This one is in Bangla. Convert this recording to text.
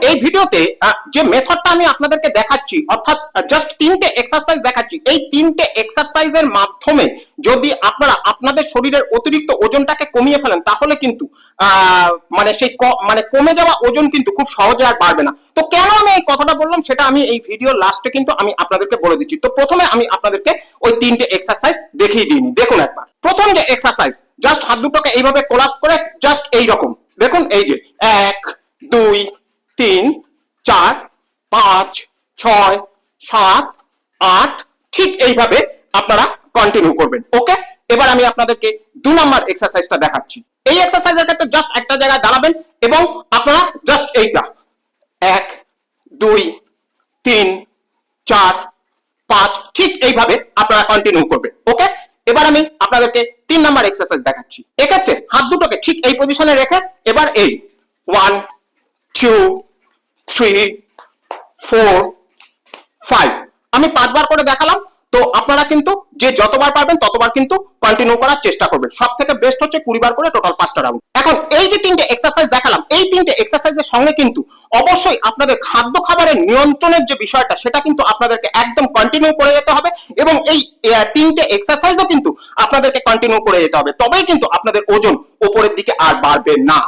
এই ভিডিওতে যে মেথডটা আমি আপনাদেরকে দেখাচ্ছি, অর্থাৎ জাস্ট তিনটে এক্সারসাইজ দেখাচ্ছি, এই তিনটে এক্সারসাইজের মাধ্যমে যদি আপনারা আপনাদের শরীরের অতিরিক্ত ওজনটাকে কমিয়ে ফেলেন, তাহলে কিন্তু মানে সেই মানে কমে যাওয়া ওজন কিন্তু খুব সহজে আর বাড়বে না। তো কেন আমি এই কথাটা বললাম সেটা আমি এই ভিডিও লাস্টে কিন্তু আমি আপনাদেরকে বলে দিচ্ছি। তো প্রথমে আমি আপনাদেরকে ওই তিনটে এক্সারসাইজ দেখিয়ে দিইনি। দেখুন একবার প্রথম যে এক্সারসাইজ, জাস্ট হাত দুটোকে এইভাবে কোলাপস করে জাস্ট এইরকম দেখুন, এই যে 1 2 3 4 5 6 7 8, ঠিক এইভাবে আপনারা কন্টিনিউ করবেন। ওকে, এবার আমি আপনাদেরকে 2 নাম্বার এক্সারসাইজটা দেখাচ্ছি। এই এক্সারসাইজের ক্ষেত্রে জাস্ট একটা জায়গায় দাঁড়াবেন এবং আপনারা জাস্ট এইটা 1 2 3 4 5, ঠিক এইভাবে আপনারা কন্টিনিউ করবেন। ওকে, এবার আমি আপনাদেরকে 3 নাম্বার এক্সারসাইজ দেখাচ্ছি। এক্ষেত্রে হাত দুটোকে ঠিক এই পজিশনে রেখে এবার এই 1 2 3 4 5 আমি 5 বার করে দেখালাম। তো আপনারা কিন্তু যে যতবার পারবেন ততবার কিন্তু কন্টিনিউ করার চেষ্টা করবেন। সবথেকে বেস্ট হচ্ছে 20 বার করে টোটাল 5টা রাউন্ড। এখন এই যে তিনটে এক্সারসাইজ দেখালাম, এই তিনটে এক্সারসাইজের সঙ্গে কিন্তু অবশ্যই আপনাদের খাদ্য খাবারের নিয়ন্ত্রণের যে বিষয়টা সেটা কিন্তু আপনাদেরকে একদম কন্টিনিউ করে যেতে হবে, এবং এই তিনটে এক্সারসাইজও কিন্তু আপনাদেরকে কন্টিনিউ করে যেতে হবে, তবেই কিন্তু আপনাদের ওজন উপরের দিকে আর বাড়বে না।